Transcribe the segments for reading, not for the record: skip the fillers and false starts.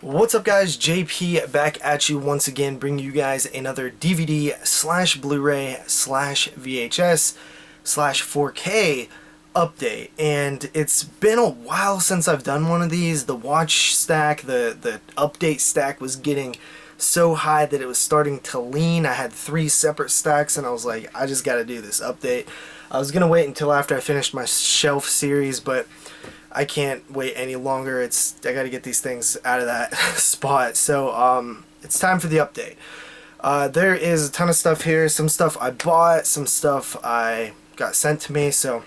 What's up guys, JP back at you once again, bringing you guys another DVD slash Blu-ray slash VHS slash 4K update. And it's been a while since I've done one of these. The watch stack, the update stack was getting so high that it was starting to lean. I had 3 separate stacks and I was like, I just gotta do this update. I was gonna wait until after I finished my shelf series, but I can't wait any longer. I gotta get these things out of that spot. So it's time for the update. There is a ton of stuff here. Some stuff I bought, some stuff I got sent to me. So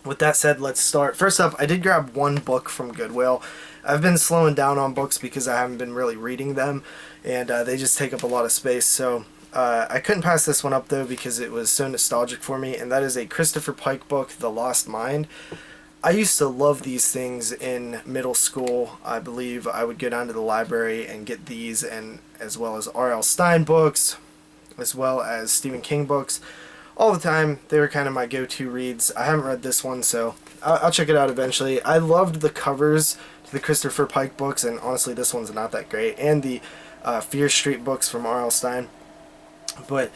with that said, let's start. First up, I did grab one book from Goodwill. I've been slowing down on books because I haven't been really reading them, and they just take up a lot of space. So I couldn't pass this one up though because it was so nostalgic for me, and that is a Christopher Pike book, The Lost Mind. I used to love these things in middle school. I believe I would go down to the library and get these, and as well as R.L. Stine books, as well as Stephen King books, all the time. They were kind of my go-to reads. I haven't read this one, so I'll check it out eventually. I loved the covers to the Christopher Pike books, and honestly this one's not that great, and the Fear Street books from R.L. Stine. But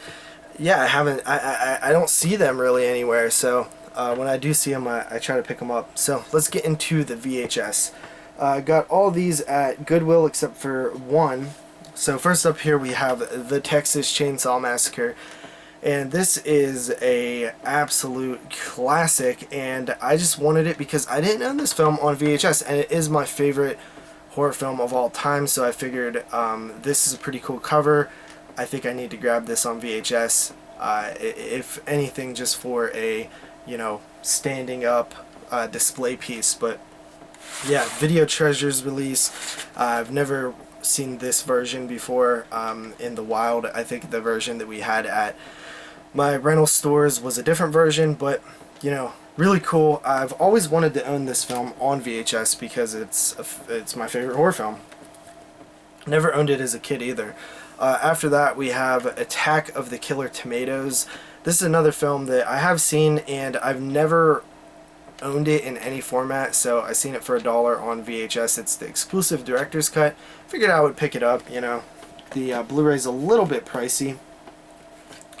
yeah, I don't see them really anywhere, so when I do see them, I try to pick them up. So let's get into the VHS. Got all these at Goodwill except for one. So first up here we have the Texas Chainsaw Massacre, and this is a absolute classic, and I just wanted it because I didn't own this film on VHS, and it is my favorite horror film of all time. So I figured this is a pretty cool cover. I think I need to grab this on VHS, if anything just for a standing up display piece. But yeah, Video Treasures release. I've never seen this version before in the wild. I think the version that we had at my rental stores was a different version, but really cool. I've always wanted to own this film on VHS because it's my favorite horror film. Never owned it as a kid either. After that we have Attack of the Killer Tomatoes. This is another film that I have seen, and I've never owned it in any format, so I seen it for $1 on VHS. It's the exclusive director's cut. Figured I would pick it up. The Blu-ray's a little bit pricey.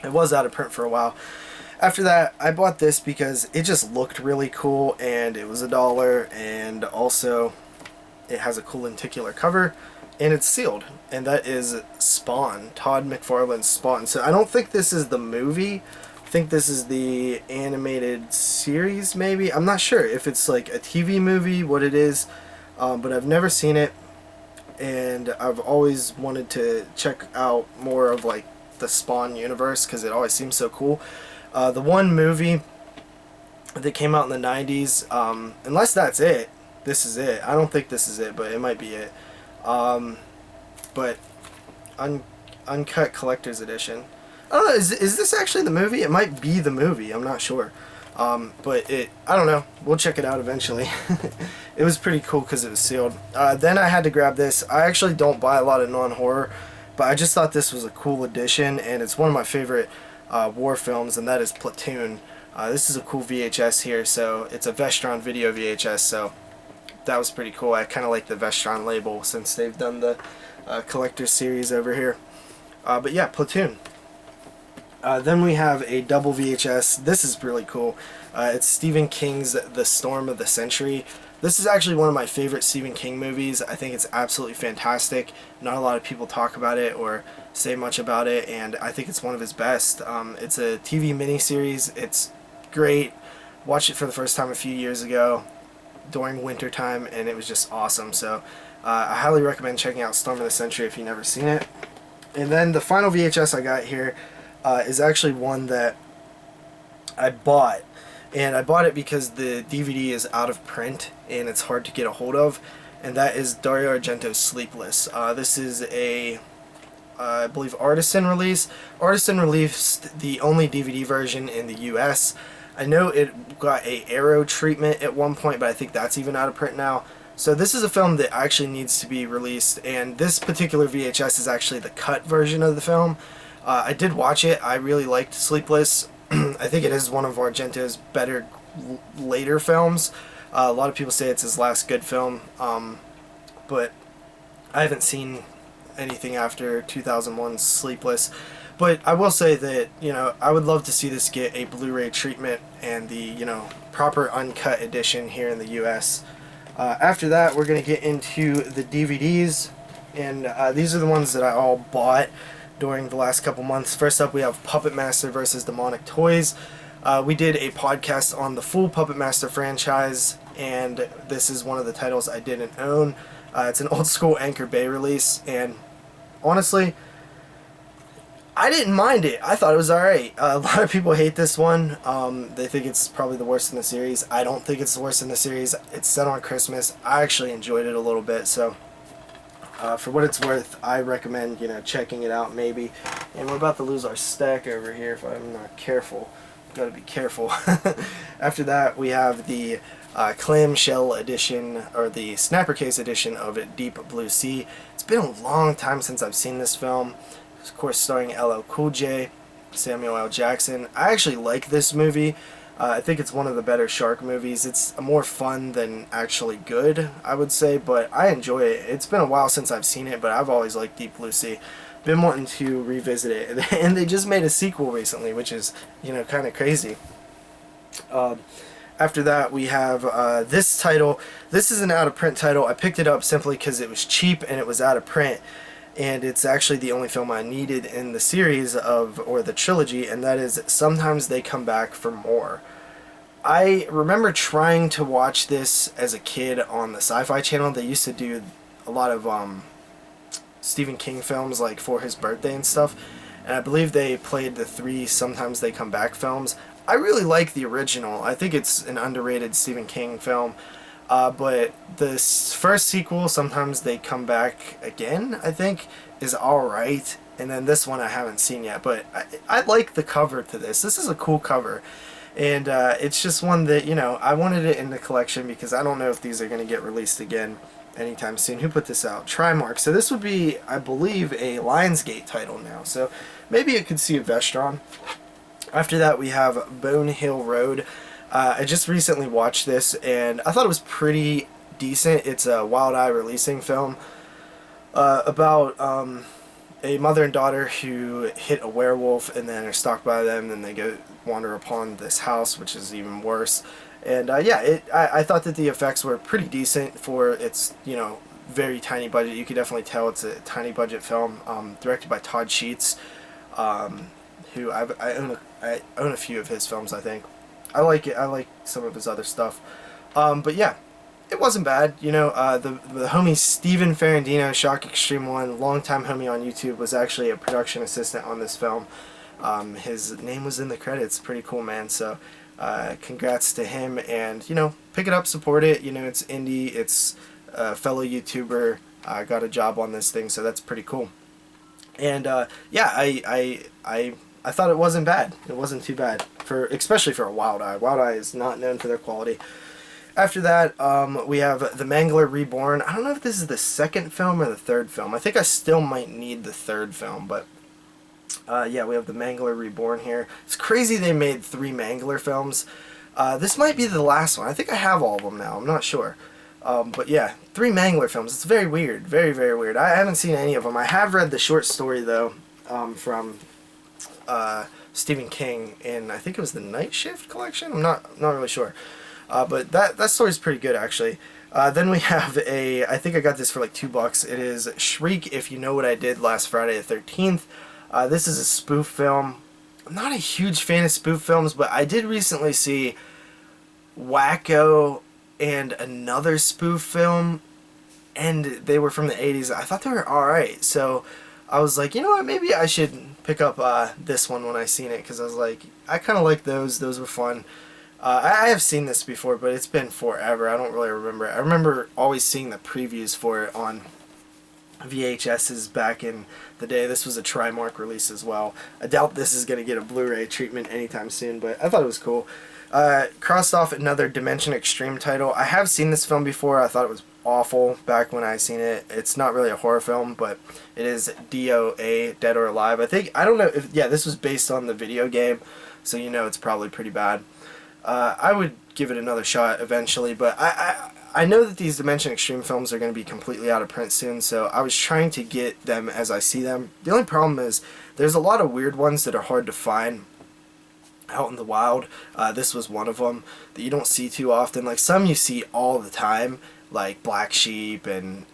It was out of print for a while. After that, I bought this because it just looked really cool, and it was $1, and also it has a cool lenticular cover, and it's sealed, and that is Spawn, Todd McFarlane's Spawn. So I don't think this is the movie. I think this is the animated series, maybe. I'm not sure if it's like a TV movie, what it is, but I've never seen it, and I've always wanted to check out more of like the Spawn universe because it always seems so cool. The one movie that came out in the 90s, unless that's it, this is it. I don't think this is it, but it might be it. But uncut collector's edition. I don't know, is this actually the movie? It might be the movie, I'm not sure. But I don't know, we'll check it out eventually. It was pretty cool because it was sealed. Then I had to grab this. I actually don't buy a lot of non-horror, but I just thought this was a cool addition, and it's one of my favorite war films, and that is Platoon. This is a cool VHS here, so it's a Vestron video VHS, so that was pretty cool. I kind of like the Vestron label since they've done the collector's series over here. But yeah, Platoon. Then we have a double VHS. This is really cool. It's Stephen King's The Storm of the Century. This is actually one of my favorite Stephen King movies. I think it's absolutely fantastic. Not a lot of people talk about it or say much about it, and I think it's one of his best. It's a TV miniseries. It's great. Watched it for the first time a few years ago during winter time, and it was just awesome. So I highly recommend checking out Storm of the Century if you've never seen it. And then the final VHS I got here is actually one that I bought, and I bought it because the DVD is out of print and it's hard to get a hold of, and that is Dario Argento's Sleepless. This is a I believe Artisan release. Artisan released the only DVD version in the US. I know it got a Arrow treatment at one point, but I think that's even out of print now. So this is a film that actually needs to be released, and this particular VHS is actually the cut version of the film. I did watch it. I really liked Sleepless. I think it is one of Argento's better later films. A lot of people say it's his last good film, but I haven't seen anything after 2001's Sleepless, but I will say that, you know, I would love to see this get a Blu-ray treatment and the, you know, proper uncut edition here in the US. After that, we're going to get into the DVDs, and these are the ones that I all bought during the last couple months. First up, we have Puppet Master vs. Demonic Toys. We did a podcast on the full Puppet Master franchise, and this is one of the titles I didn't own. It's an old school Anchor Bay release, and honestly, I didn't mind it. I thought it was alright. A lot of people hate this one. They think it's probably the worst in the series. I don't think it's the worst in the series. It's set on Christmas. I actually enjoyed it a little bit, so for what it's worth, I recommend, you know, checking it out maybe. And we're about to lose our stack over here if I'm not careful. Gotta be careful. After that, we have the clamshell edition, or the snapper case edition of Deep Blue Sea. It's been a long time since I've seen this film. Of course, starring LL Cool J, Samuel L. Jackson. I actually like this movie. I think it's one of the better shark movies. It's more fun than actually good, I would say, but I enjoy it. It's been a while since I've seen it, but I've always liked Deep Blue Sea. Been wanting to revisit it, and they just made a sequel recently, which is, you know, kind of crazy. After that, we have this title. This is an out-of-print title. I picked it up simply because it was cheap and it was out of print. And it's actually the only film I needed in the series or the trilogy, and that is Sometimes They Come Back for More. I remember trying to watch this as a kid on the Sci-Fi Channel. They used to do a lot of Stephen King films, like for his birthday and stuff, and I believe they played the 3 Sometimes They Come Back films. I really like the original. I think it's an underrated Stephen King film. But the first sequel, Sometimes They Come Back Again, I think, is alright. And then this one I haven't seen yet. But I like the cover to this. This is a cool cover. And it's just one that, you know, I wanted it in the collection because I don't know if these are going to get released again anytime soon. Who put this out? Trimark. So this would be, I believe, a Lionsgate title now. So maybe it could see a Vestron. After that, we have Bone Hill Road. I just recently watched this, and I thought it was pretty decent. It's a Wild Eye releasing film about a mother and daughter who hit a werewolf and then are stalked by them, and they go wander upon this house, which is even worse. And yeah, I thought that the effects were pretty decent for its, you know, very tiny budget. You could definitely tell it's a tiny budget film, directed by Todd Sheets, who I own a few of his films, I think. I like it. I like some of his other stuff. But yeah, it wasn't bad. You know, the homie Steven Ferrandino, Shock Extreme 1, longtime homie on YouTube, was actually a production assistant on this film. His name was in the credits. Pretty cool, man. So congrats to him. And, you know, pick it up, support it. You know, it's indie. It's a fellow YouTuber. Got a job on this thing, so that's pretty cool. And yeah, I thought it wasn't bad. It wasn't too bad, especially for a Wild Eye. Wild Eye is not known for their quality. After that, we have The Mangler Reborn. I don't know if this is the second film or the third film. I think I still might need the third film, but yeah, we have The Mangler Reborn here. It's crazy they made 3 Mangler films. This might be the last one. I think I have all of them now. I'm not sure. But yeah, 3 Mangler films. It's very weird. Very, very weird. I haven't seen any of them. I have read the short story, though, from Stephen King in, I think it was the Night Shift collection. I'm not really sure, but that story's pretty good, actually. Then we have I think I got this for like $2. It is Shriek If You Know What I Did Last Friday the 13th. This is a spoof film. I'm not a huge fan of spoof films, but I did recently see Wacko and another spoof film, and they were from the 80s. I thought they were alright, so I was like, you know what, maybe I should pick up this one when I seen it, because I was like, I kind of like those. Those were fun. I have seen this before, but it's been forever. I don't really remember it. I remember always seeing the previews for it on VHSs back in the day. This was a Trimark release as well. I doubt this is going to get a Blu-ray treatment anytime soon, but I thought it was cool. Crossed off another Dimension Extreme title. I have seen this film before. I thought it was awful back when I seen it. It's not really a horror film, but it is DOA, Dead or Alive. I don't know if, yeah, this was based on the video game, so you know it's probably pretty bad. I would give it another shot eventually, but I know that these Dimension Extreme films are going to be completely out of print soon, so I was trying to get them as I see them. The only problem is there's a lot of weird ones that are hard to find out in the wild. This was one of them that you don't see too often. Like some you see all the time, like Black Sheep and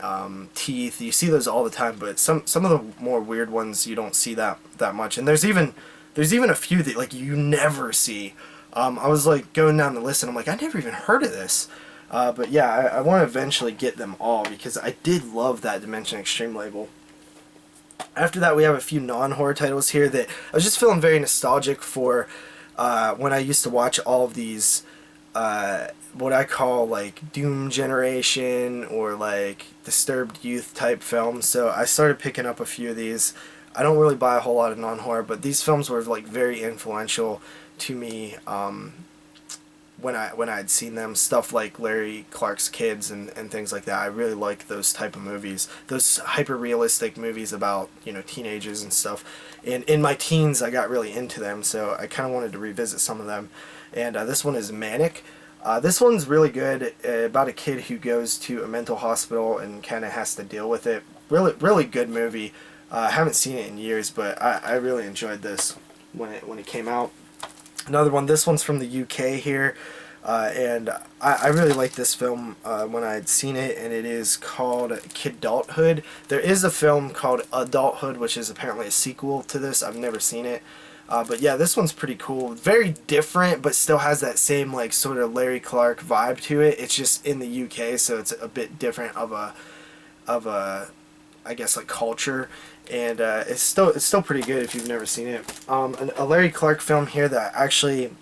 Teeth. You see those all the time, but some of the more weird ones you don't see that much. And there's even a few that like you never see. I was like going down the list and I'm like, I never even heard of this. But yeah, I want to eventually get them all because I did love that Dimension Extreme label. After that, we have a few non-horror titles here that I was just feeling very nostalgic for when I used to watch all of these what I call like Doom Generation or like Disturbed Youth type films. So I started picking up a few of these. I don't really buy a whole lot of non-horror, but these films were like very influential to me when I had seen them. Stuff like Larry Clark's Kids and things like that. I really like those type of movies. Those hyper-realistic movies about, you know, teenagers and stuff. And in my teens, I got really into them, so I kind of wanted to revisit some of them. And this one is Manic. This one's really good, about a kid who goes to a mental hospital and kind of has to deal with it. Really good movie. I haven't seen it in years, but I really enjoyed this when it came out. Another one, this one's from the UK here, and I really liked this film when I had seen it, and it is called Kidulthood. There is a film called Adulthood, which is apparently a sequel to this. I've never seen it. But yeah, this one's pretty cool. Very different, but still has that same like sort of Larry Clark vibe to it. It's just in the UK, so it's a bit different of a I guess like culture. And it's still pretty good if you've never seen it. A Larry Clark film here that I actually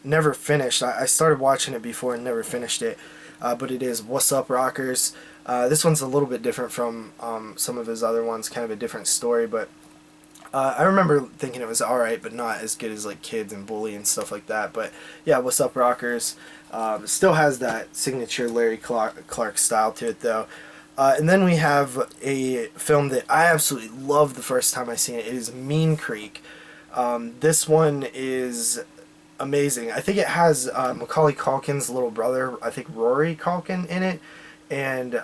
never finished. I started watching it before and never finished it. But it is What's Up Rockers. This one's a little bit different from some of his other ones, kind of a different story. But I remember thinking it was alright, but not as good as like Kids and Bully and stuff like that. But yeah, What's Up Rockers. Still has that signature Larry Clark style to it though. And then we have a film that I absolutely loved the first time I seen it. It is Mean Creek. This one is amazing. I think it has Macaulay Culkin's little brother, I think Rory Culkin, in it. And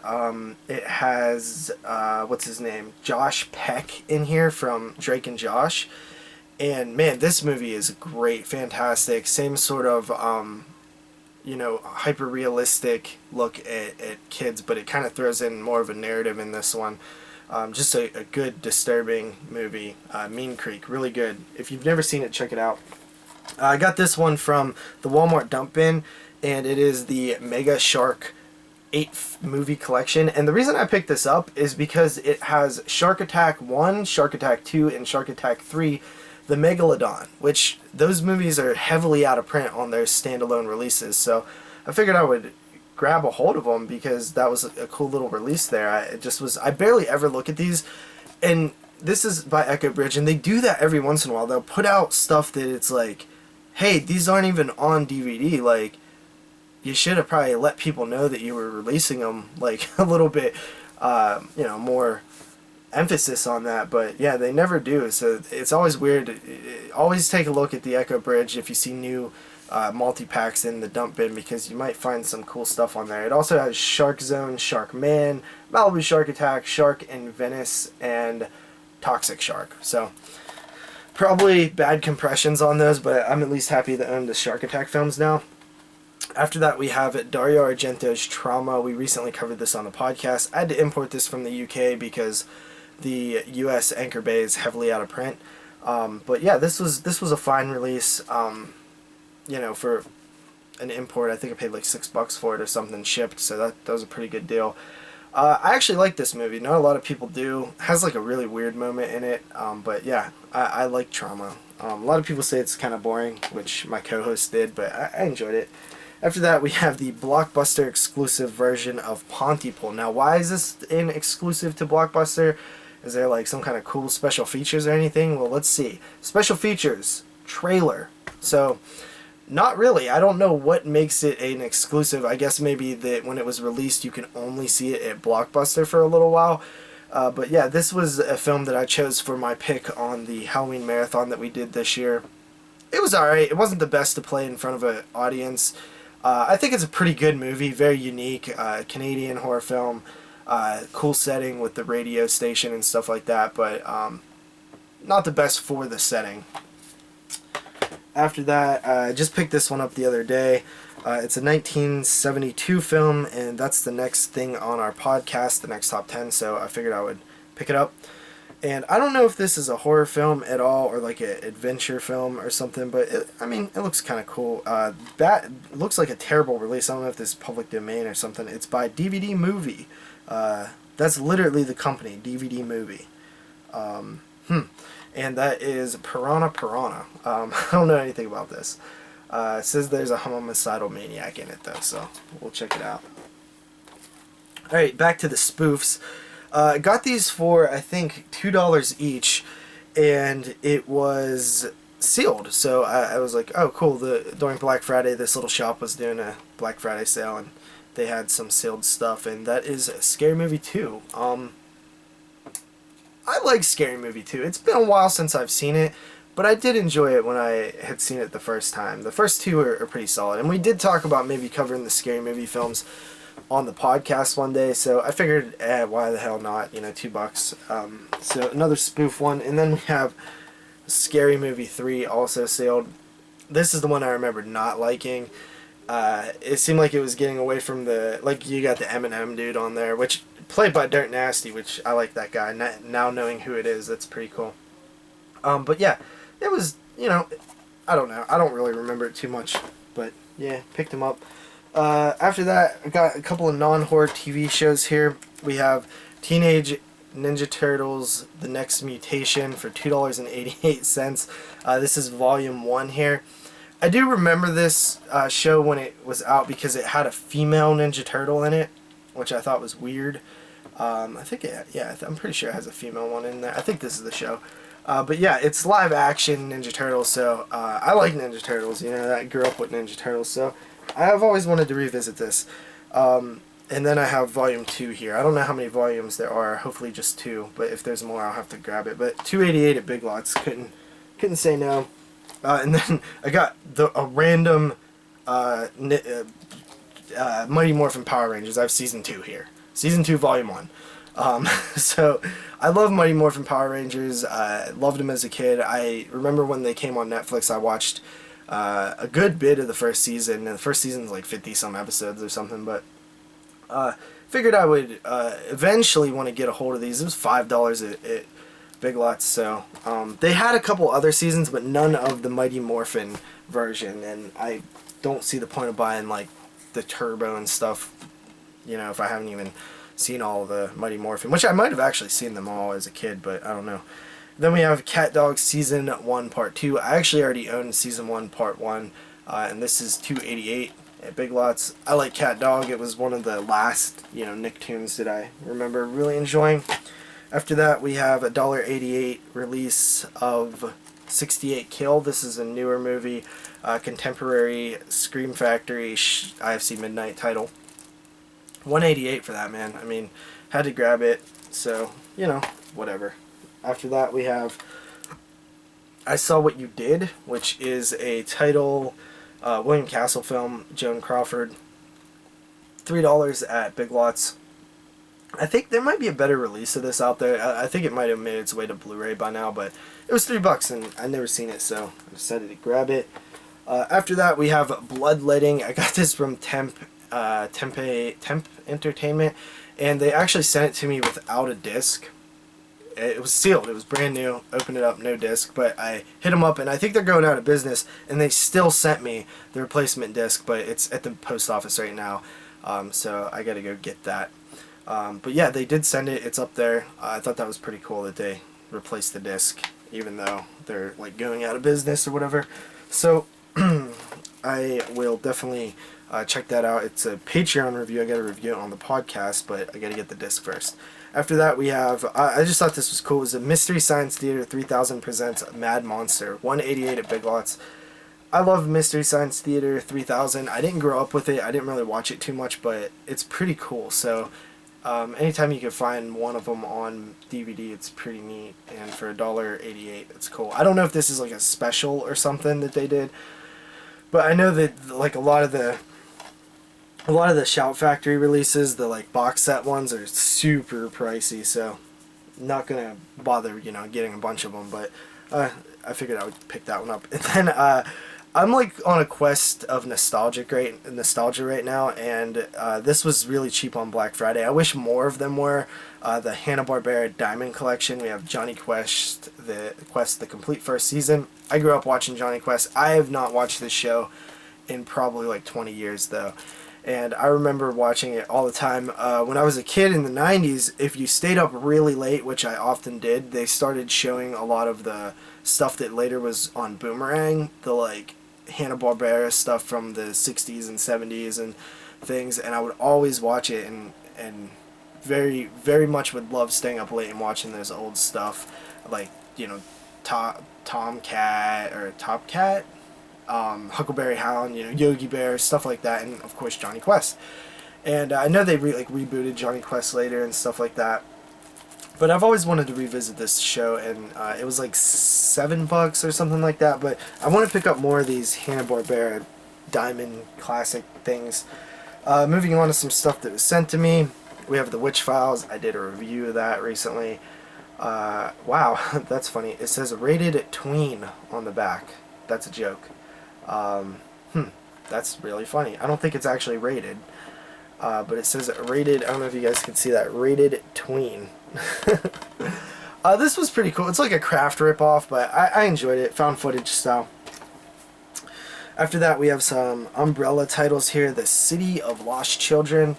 it has, what's his name? Josh Peck in here from Drake and Josh. And man, this movie is great, fantastic. Same sort of you know, hyper-realistic look at kids, but it kind of throws in more of a narrative in this one. Just a good, disturbing movie. Mean Creek, really good. If you've never seen it, check it out. I got this one from the Walmart dump bin, and it is the Mega Shark 8 movie collection. And the reason I picked this up is because it has Shark Attack 1, Shark Attack 2, and Shark Attack 3, the Megalodon, which those movies are heavily out of print on their standalone releases. So I figured I would grab a hold of them because that was a cool little release there. I barely ever look at these, and this is by Echo Bridge, and they do that every once in a while. They'll put out stuff that it's like, hey, these aren't even on DVD. Like, you should have probably let people know that you were releasing them, like a little bit, you know, more emphasis on that. But yeah, they never do, so it's always weird. Always take a look at the Echo Bridge if you see new multi-packs in the dump bin, because you might find some cool stuff on there. It also has Shark Zone, Shark Man, Malibu Shark Attack, Shark in Venice, and Toxic Shark. So probably bad compressions on those, but I'm at least happy to own the Shark Attack films now. After that, we have Dario Argento's Trauma. We recently covered this on the podcast. I had to import this from the UK because the US Anchor Bay is heavily out of print. But yeah, this was a fine release. You know, for an import, I think I paid like $6 for it or something shipped, so that was a pretty good deal. I actually like this movie. Not a lot of people do. It has like a really weird moment in it, but yeah, I like Trauma. A lot of people say it's kind of boring, which my co-host did, but I enjoyed it. After that, we have the Blockbuster exclusive version of Pontypool. Now, why is this an exclusive to Blockbuster? Is there like some kind of cool special features or anything? Well, let's see. Special features, trailer. So, not really. I don't know what makes it an exclusive. I guess maybe that when it was released, you can only see it at Blockbuster for a little while. But yeah, this was a film that I chose for my pick on the Halloween marathon that we did this year. It was alright. It wasn't the best to play in front of an audience. I think it's a pretty good movie, very unique, Canadian horror film, cool setting with the radio station and stuff like that, but not the best for the setting. After that, I just picked this one up the other day. It's a 1972 film, and that's the next thing on our podcast, the next top 10, so I figured I would pick it up. And I don't know if this is a horror film at all or like an adventure film or something, but it looks kind of cool. That looks like a terrible release. I don't know if this is public domain or something. It's by DVD Movie. That's literally the company, DVD Movie. And that is Piranha Piranha. I don't know anything about this. It says there's a homicidal maniac in it though, so we'll check it out. Alright, back to the spoofs. I got these for, I think, $2 each, and it was sealed. So I was like, oh cool, during Black Friday this little shop was doing a Black Friday sale, and they had some sealed stuff, and that is Scary Movie 2. I like Scary Movie 2. It's been a while since I've seen it, but I did enjoy it when I had seen it the first time. The first two are pretty solid, and we did talk about maybe covering the Scary Movie films on the podcast one day, so I figured, why the hell not, $2. So another spoof one, and then we have Scary Movie 3 also sealed. This is the one I remember not liking. It seemed like it was getting away from you got the Eminem dude on there, which played by Dirt Nasty, which I like that guy. Now knowing who it is, that's pretty cool. But yeah, it was, I don't know. I don't really remember it too much, but yeah, picked him up. After that, I got a couple of non-horror TV shows here. We have Teenage Ninja Turtles: The Next Mutation for $2.88. This is volume 1 here. I do remember this show when it was out because it had a female Ninja Turtle in it, which I thought was weird. I'm pretty sure it has a female one in there. I think this is the show. But yeah, it's live action Ninja Turtles, so I like Ninja Turtles. I grew up with Ninja Turtles, so I've always wanted to revisit this. And then I have volume 2 here. I don't know how many volumes there are. Hopefully just 2. But if there's more, I'll have to grab it. But $2.88 at Big Lots. Couldn't say no. And then I got a random Mighty Morphin Power Rangers. I have season 2 here. Season 2, volume 1. So I love Mighty Morphin Power Rangers. I loved them as a kid. I remember when they came on Netflix, I watched a good bit of the first season. And the first season's like 50-some episodes or something, but figured I would eventually want to get a hold of these. It was $5 at Big Lots, so they had a couple other seasons, but none of the Mighty Morphin version, and I don't see the point of buying like the Turbo and stuff, if I haven't even seen all of the Mighty Morphin, which I might have actually seen them all as a kid, but I don't know. Then we have Cat Dog Season 1 Part 2. I actually already owned Season 1 Part 1, and this is $2.88 at Big Lots. I like Cat Dog. It was one of the last, Nicktoons that I remember really enjoying. After that, we have a $1.88 release of 68 Kill. This is a newer movie, contemporary Scream Factory IFC Midnight title. $1.88 for that, man. Had to grab it, so, whatever. After that, we have I Saw What You Did, which is a title William Castle film, Joan Crawford. $3 at Big Lots. I think there might be a better release of this out there. I think it might have made its way to Blu-ray by now, but it was $3 and I'd never seen it, so I decided to grab it. After that, we have Bloodletting. I got this from Temp Entertainment, and they actually sent it to me without a disc. It was sealed. It was brand new. Opened it up, no disc. But I hit them up, and I think they're going out of business, and they still sent me the replacement disc, but it's at the post office right now, so I got to go get that. But yeah, they did send it. It's up there. I thought that was pretty cool that they replaced the disc, even though they're like going out of business or whatever. So I will definitely check that out. It's a Patreon review. I got to review it on the podcast, but I got to get the disc first. After that, we have, I just thought this was cool. It was a Mystery Science Theater 3000 presents Mad Monster, $1.88 at Big Lots. I love Mystery Science Theater 3000. I didn't grow up with it. I didn't really watch it too much, but it's pretty cool. So anytime you can find one of them on DVD, it's pretty neat. And for $1.88, it's cool. I don't know if this is like a special or something that they did, but I know that like a lot of the A lot of the Shout Factory releases, the like box set ones, are super pricey, so not gonna bother, you know, getting a bunch of them. But I figured I would pick that one up. And then I'm like on a quest of nostalgia right now, and this was really cheap on Black Friday. I wish more of them were. The Hanna-Barbera Diamond Collection. We have Johnny Quest, the complete first season. I grew up watching Johnny Quest. I have not watched this show in probably like 20 years though. And I remember watching it all the time. When I was a kid in the 90s, if you stayed up really late, which I often did, they started showing a lot of the stuff that later was on Boomerang, the like Hanna-Barbera stuff from the 60s and 70s and things, and I would always watch it, and very, very much would love staying up late and watching those old stuff, like, you know, Tomcat or Top Cat, Huckleberry Hound, you know, Yogi Bear, stuff like that, and of course Johnny Quest. And I know they rebooted Johnny Quest later and stuff like that, but I've always wanted to revisit this show, and it was like $7 or something like that. But I want to pick up more of these Hanna-Barbera Diamond classic things. Moving on to some stuff that was sent to me, we have The Witch Files. I did a review of that recently. Wow, that's funny. It says rated tween on the back. That's a joke. That's really funny. I don't think it's actually rated. But it says rated, I don't know if you guys can see that, rated tween. This was pretty cool. It's like a Craft ripoff, but I enjoyed it. Found footage style. After that, we have some Umbrella titles here. The City of Lost Children.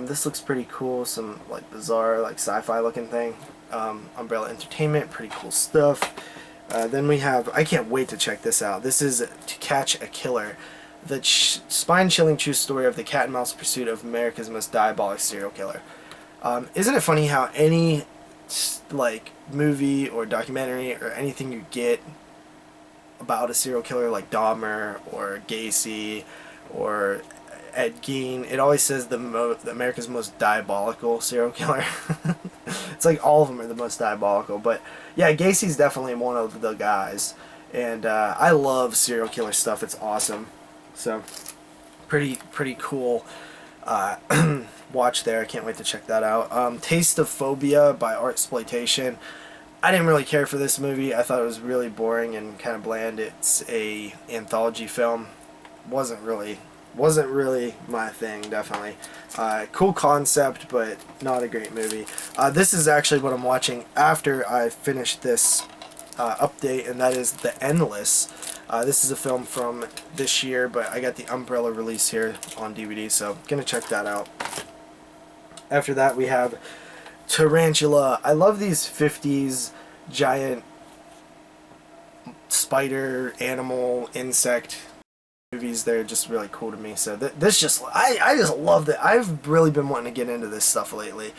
This looks pretty cool. Some like bizarre, like sci-fi looking thing. Umbrella Entertainment. Pretty cool stuff. Then we have, I can't wait to check this out. This is To Catch a Killer. The spine-chilling true story of the cat and mouse pursuit of America's most diabolic serial killer. Isn't it funny how any like movie or documentary or anything you get about a serial killer like Dahmer or Gacy or Ed Gein, it always says America's most diabolical serial killer. It's like all of them are the most diabolical, but yeah, Gacy's definitely one of the guys, and I love serial killer stuff. It's awesome. So pretty cool watch there. I can't wait to check that out. Taste of Phobia by Artsploitation. I didn't really care for this movie. I thought it was really boring and kind of bland. It's a anthology film. Wasn't really my thing, definitely. Cool concept, but not a great movie. This is actually what I'm watching after I finish this update, and that is The Endless. This is a film from this year, but I got the Umbrella release here on DVD, so gonna check that out. After that, we have Tarantula. I love these 50s giant spider, animal, insect movies. They're just really cool to me. So this just, I just love that. I've really been wanting to get into this stuff lately.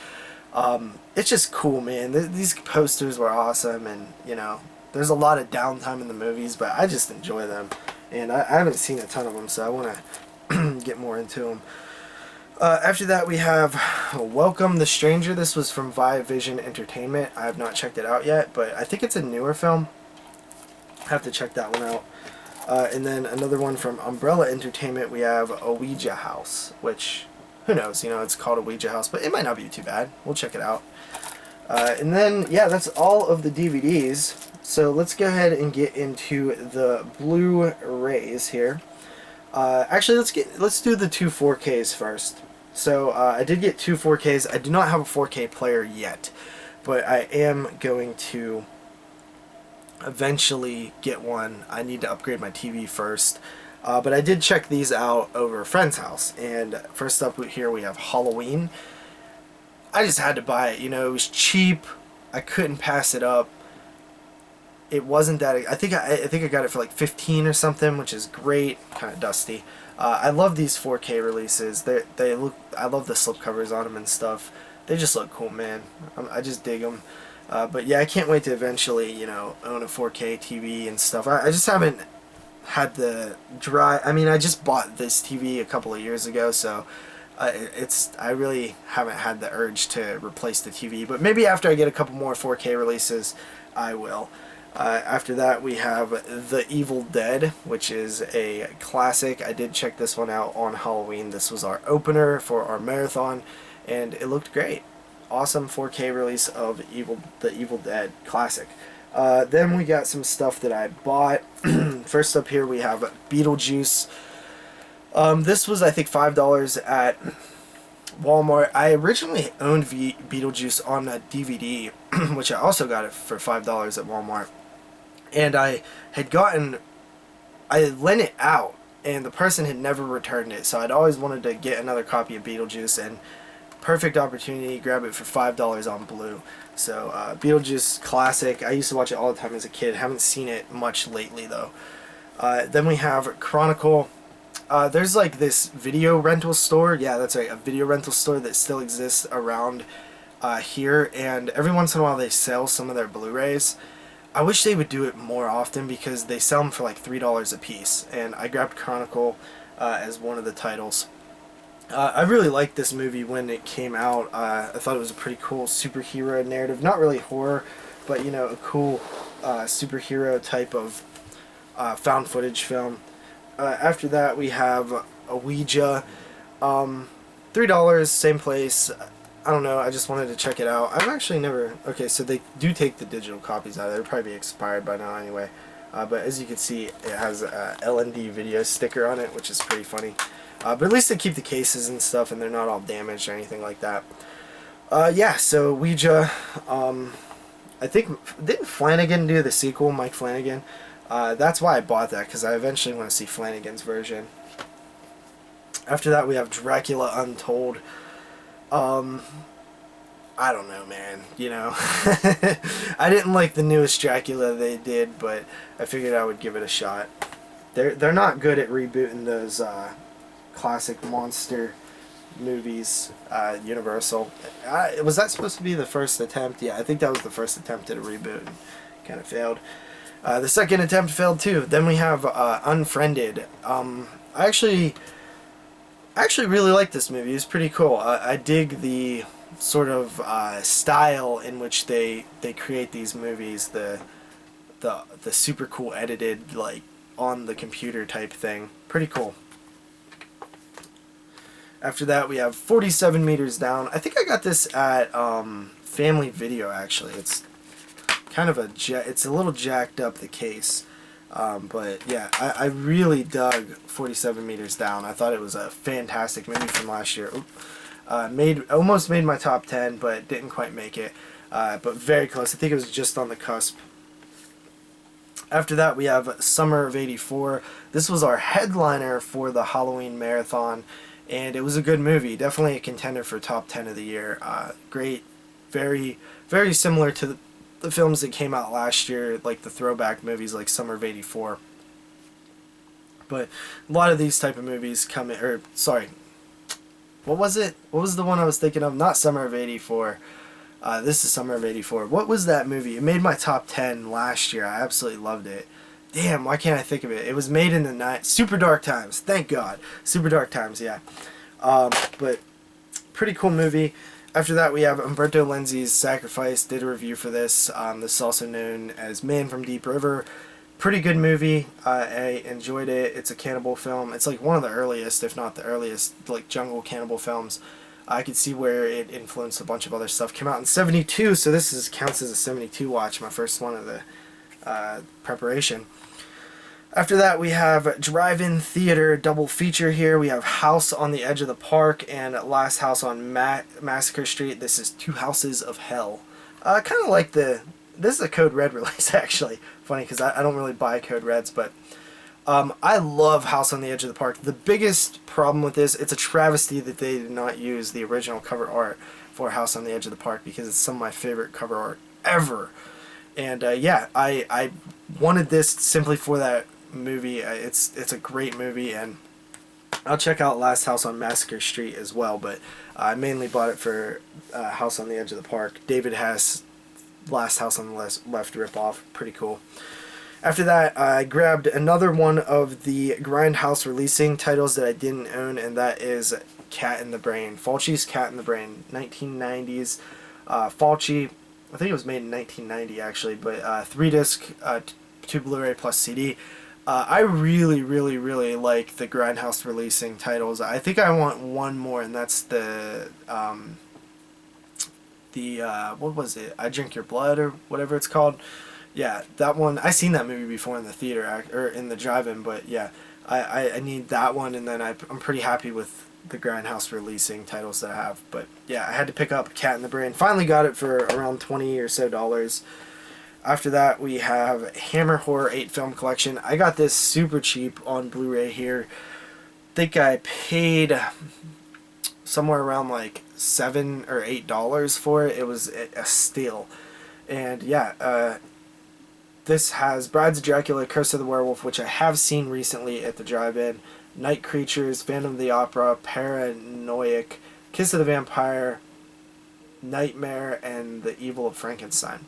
It's just cool, man. These posters were awesome, and you know, there's a lot of downtime in the movies, but I just enjoy them, and I haven't seen a ton of them, so I want to get more into them. After that, we have Welcome the Stranger. This was from Vision Entertainment. I have not checked it out yet, but I think it's a newer film. I have to check that one out. And then another one from Umbrella Entertainment, we have A Ouija House, which, who knows, you know, it's called A Ouija House, but it might not be too bad. We'll check it out. And then, yeah, that's all of the DVDs. So let's go ahead and get into the Blu-rays here. Actually, let's do the two 4Ks first. So I did get two 4Ks. I do not have a 4K player yet, but I am going to eventually get one. I need to upgrade my TV first. But I did check these out over a friend's house. And first up here we have Halloween. I just had to buy it. You know, it was cheap. I couldn't pass it up. It wasn't that. I think I got it for like 15 or something, which is great. Kind of dusty. I love these 4K releases. They look. I love the slipcovers on them and stuff. They just look cool, man. I just dig them. But yeah, I can't wait to eventually, you know, own a 4K TV and stuff. I just haven't had the drive. I mean, I just bought this TV a couple of years ago, so I really haven't had the urge to replace the TV. But maybe after I get a couple more 4K releases, I will. After that, we have The Evil Dead, which is a classic. I did check this one out on Halloween. This was our opener for our marathon, and it looked great. Awesome 4K release of The Evil Dead classic. Then we got some stuff that I bought. First up here we have Beetlejuice. This was, I think, $5 at Walmart. I originally owned Beetlejuice on a DVD, which I also got it for $5 at Walmart. And I lent it out, and the person had never returned it, so I'd always wanted to get another copy of Beetlejuice, and perfect opportunity, grab it for $5 on Blue. So Beetlejuice classic. I used to watch it all the time as a kid. Haven't seen it much lately though. Then we have Chronicle. There's like this video rental store. Yeah, that's right, a video rental store that still exists around here, and every once in a while they sell some of their Blu-rays. I wish they would do it more often because they sell them for like $3 a piece, and I grabbed Chronicle as one of the titles. I really liked this movie when it came out. I thought it was a pretty cool superhero narrative. Not really horror, but you know, a cool superhero type of found footage film. After that we have a Ouija. $3, same place. I don't know, I just wanted to check it out. I've actually never... Okay, so they do take the digital copies out. They'll probably be expired by now anyway. But as you can see, it has a LND video sticker on it, which is pretty funny. But at least they keep the cases and stuff, and they're not all damaged or anything like that. Yeah, so Ouija, I think, didn't Flanagan do the sequel, Mike Flanagan? That's why I bought that, because I eventually want to see Flanagan's version. After that, we have Dracula Untold. I don't know, man, you know. I didn't like the newest Dracula they did, but I figured I would give it a shot. They're not good at rebooting those classic monster movies, Universal. Was that supposed to be the first attempt? Yeah, I think that was the first attempt at a reboot, and kind of failed. The second attempt failed too. Then we have Unfriended. I actually really like this movie. It's pretty cool. I dig the sort of style in which they create these movies. The super cool edited, like on the computer type thing. Pretty cool. After that we have 47 Meters Down. I think I got this at Family Video actually. It's kind of it's a little jacked up, the case. But yeah, I really dug 47 Meters Down. I thought it was a fantastic movie from last year. Almost made my top 10, but didn't quite make it. But very close. I think it was just on the cusp. After that, we have Summer of '84. This was our headliner for the Halloween marathon, and it was a good movie. Definitely a contender for top 10 of the year. Great, very, very similar to the films that came out last year, like the throwback movies like Summer of '84. But a lot of these type of movies come in, or sorry, what was it? What was the one I was thinking of? Not Summer of '84. This is Summer of '84. What was that movie? It made my top 10 last year. I absolutely loved it. Damn, why can't I think of it? It was made in the night. Super Dark Times. Thank God. Super Dark Times, yeah. But pretty cool movie. After that, we have Umberto Lenzi's Sacrifice. Did a review for this. This is also known as Man from Deep River. Pretty good movie. I enjoyed it. It's a cannibal film. It's like one of the earliest, if not the earliest, like jungle cannibal films. I could see where it influenced a bunch of other stuff. Came out in '72, so this counts as a '72 watch. My first one of the preparation. After that, we have Drive-In Theater double feature here. We have House on the Edge of the Park and Last House on Massacre Street. This is Two Houses of Hell. Kind of like this is a Code Red release, actually. Funny, because I don't really buy Code Reds, but I love House on the Edge of the Park. The biggest problem with this, it's a travesty that they did not use the original cover art for House on the Edge of the Park, because it's some of my favorite cover art ever. And yeah, I wanted this simply for that movie. It's a great movie, and I'll check out Last House on Massacre Street as well, but I mainly bought it for House on the Edge of the Park. David Hess, Last House on the Left ripoff. Pretty cool. After that, I grabbed another one of the Grindhouse releasing titles that I didn't own, and that is Cat in the Brain. Fulci's Cat in the Brain, 1990s. Fulci, I think it was made in 1990 actually, but 3 disc, 2 Blu-ray plus CD. I really, really, really like the Grindhouse releasing titles. I think I want one more, and that's the what was it? I Drink Your Blood or whatever it's called. Yeah, that one. I seen that movie before in the theater or in the drive-in, but yeah, I need that one, and then I'm pretty happy with the Grindhouse releasing titles that I have. But yeah, I had to pick up Cat in the Brain. Finally got it for around $20 or so. After that, we have Hammer Horror 8 film collection. I got this super cheap on Blu-ray here. I think I paid somewhere around like $7 or $8 for it. It was a steal. And yeah, this has Brides of Dracula, Curse of the Werewolf, which I have seen recently at the drive-in, Night Creatures, Phantom of the Opera, Paranoiac, Kiss of the Vampire, Nightmare, and The Evil of Frankenstein.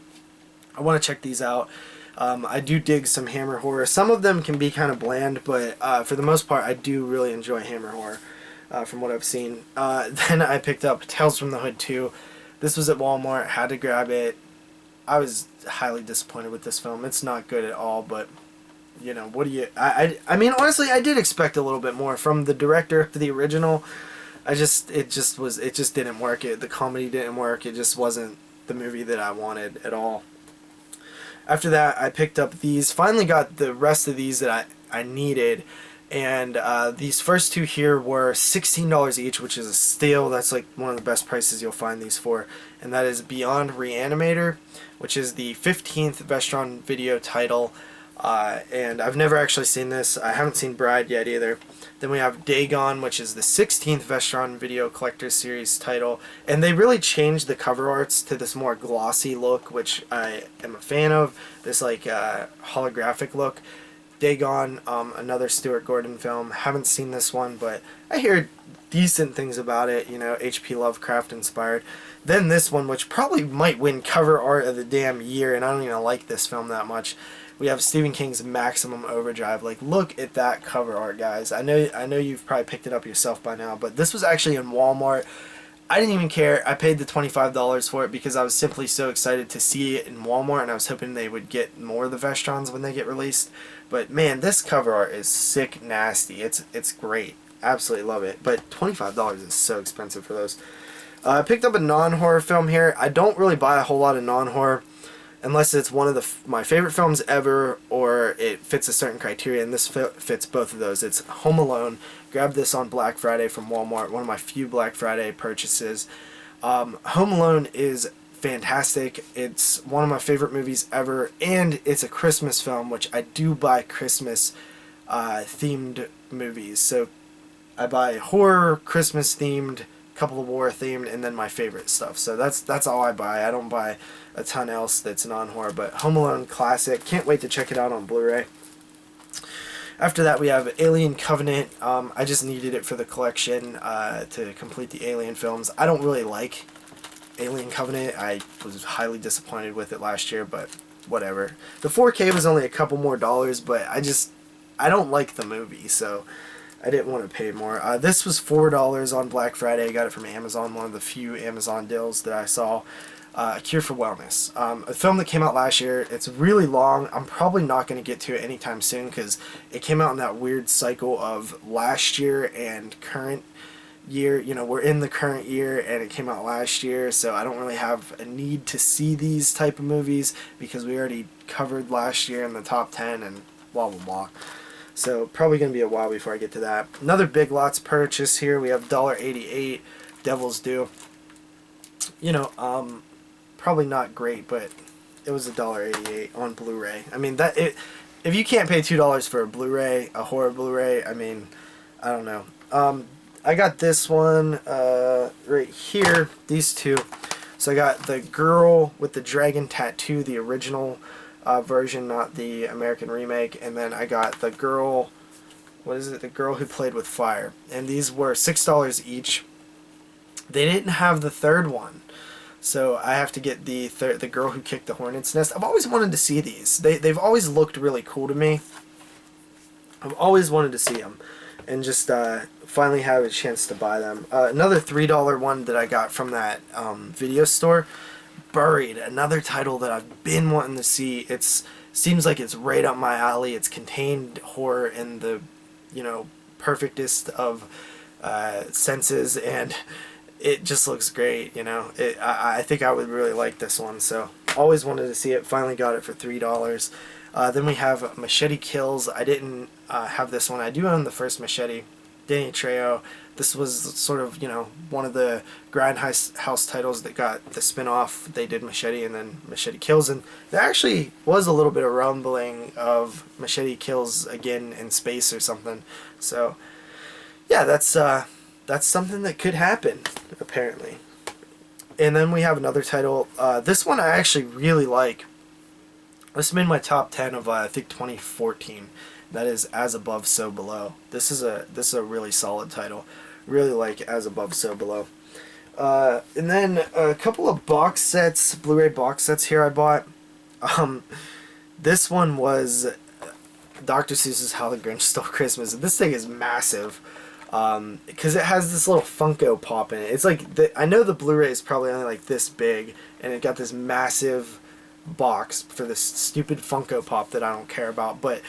I want to check these out. I do dig some Hammer Horror. Some of them can be kind of bland, but for the most part, I do really enjoy Hammer Horror from what I've seen. Then I picked up Tales from the Hood 2. This was at Walmart. Had to grab it. I was highly disappointed with this film. It's not good at all, but you know, what do you... I mean, honestly, I did expect a little bit more from the director of the original. It just didn't work. The comedy didn't work. It just wasn't the movie that I wanted at all. After that, I picked up these. Finally got the rest of these that I needed. And these first two here were $16 each, which is a steal. That's like one of the best prices you'll find these for. And that is Beyond Reanimator, which is the 15th Vestron video title. And I've never actually seen this. I haven't seen Bride yet either. Then we have Dagon, which is the 16th Vestron Video Collector Series title. And they really changed the cover arts to this more glossy look, which I am a fan of. This like holographic look. Dagon, another Stuart Gordon film. Haven't seen this one, but I hear decent things about it. You know, H.P. Lovecraft inspired. Then this one, which probably might win cover art of the damn year, and I don't even like this film that much. We have Stephen King's Maximum Overdrive. Like, look at that cover art, guys. I know you've probably picked it up yourself by now, but this was actually in Walmart. I didn't even care. I paid the $25 for it because I was simply so excited to see it in Walmart, and I was hoping they would get more of the Vestrons when they get released. But man, this cover art is sick nasty. It's great. Absolutely love it. But $25 is so expensive for those. I picked up a non-horror film here. I don't really buy a whole lot of non-horror unless it's one of my favorite films ever or it fits a certain criteria, and this fits both of those. It's Home Alone. Grabbed this on Black Friday from Walmart, one of my few Black Friday purchases. Home Alone is fantastic. It's one of my favorite movies ever, and it's a Christmas film, which I do buy Christmas themed movies. So I buy horror, Christmas themed, couple of war themed, and then my favorite stuff. So that's all I buy. I don't buy a ton else that's non-horror, but Home Alone classic. Can't wait to check it out on Blu-ray. After that, we have Alien Covenant. I just needed it for the collection to complete the Alien films. I don't really like Alien Covenant. I was highly disappointed with it last year, but whatever. The 4K was only a couple more dollars, but I don't like the movie, so I didn't want to pay more. This was $4 on Black Friday. I got it from Amazon, one of the few Amazon deals that I saw. A Cure for Wellness. A film that came out last year. It's really long. I'm probably not going to get to it anytime soon because it came out in that weird cycle of last year and current year. You know, we're in the current year and it came out last year, so I don't really have a need to see these type of movies because we already covered last year in the top 10 and blah blah blah. So probably going to be a while before I get to that. Another Big Lots purchase here. We have $1.88 Devil's Due. You know, probably not great, but it was $1.88 on Blu-ray. I mean, if you can't pay $2 for a Blu-ray, a horror Blu-ray, I mean, I don't know. I got this one right here, these two. So I got the girl with the dragon tattoo, the original version, not the American remake, and then I got the girl, what is it? The Girl Who Played with Fire. And these were $6 each. They didn't have the third one. So I have to get the Girl Who Kicked the Hornet's Nest. I've always wanted to see these. They've always looked really cool to me. I've always wanted to see them, and just finally have a chance to buy them. Another $3 one that I got from that video store. Buried, another title that I've been wanting to see. It's seems like it's right up my alley. It's contained horror in the, you know, perfectest of senses, and it just looks great. You know, I think I would really like this one. So always wanted to see it. Finally got it for $3. Then we have Machete Kills. I didn't have this one. I do own the first Machete. Danny Trejo. This was sort of, you know, one of the Grindhouse titles that got the spin-off. They did Machete and then Machete Kills, and there actually was a little bit of rumbling of Machete Kills again in space or something. So yeah, that's something that could happen, apparently. And then we have another title. This one I actually really like. This made my top 10 of I think 2014. That is As Above, So Below. This is a really solid title. Really like As Above, So Below. And then a couple of box sets, Blu-ray box sets here I bought. This one was Dr. Seuss's How the Grinch Stole Christmas. This thing is massive. Because it has this little Funko Pop in it. It's like, I know the Blu-ray is probably only like this big, and it got this massive box for this stupid Funko Pop that I don't care about, but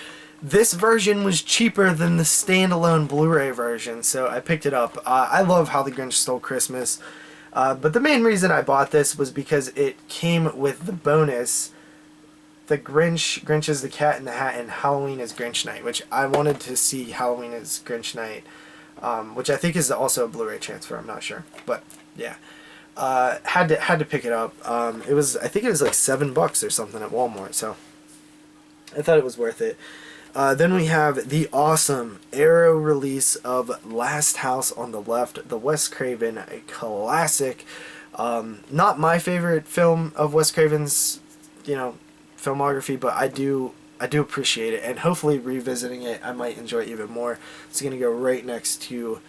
this version was cheaper than the standalone Blu-ray version, so I picked it up. I love How the Grinch Stole Christmas, but the main reason I bought this was because it came with the bonus, The Grinch is the Cat in the Hat, and Halloween is Grinch Night, which I wanted to see Halloween is Grinch Night, which I think is also a Blu-ray transfer, I'm not sure, but yeah. Had to pick it up. I think it was like $7 or something at Walmart, so I thought it was worth it. Then we have the awesome Arrow release of Last House on the Left, the Wes Craven classic. Not my favorite film of Wes Craven's, you know, filmography, but I do appreciate it, and hopefully revisiting it I might enjoy it even more. It's gonna go right next to,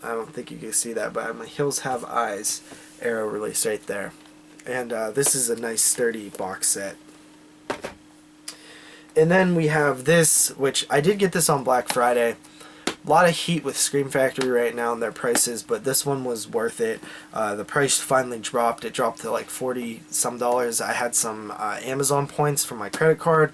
I don't think you can see that, but My Hills Have Eyes Arrow release right there. And this is a nice sturdy box set. And then we have this, which I did get this on Black Friday. A lot of heat with Scream Factory right now and their prices, but this one was worth it. The price finally dropped. It dropped to like $40 some. I had some Amazon points for my credit card,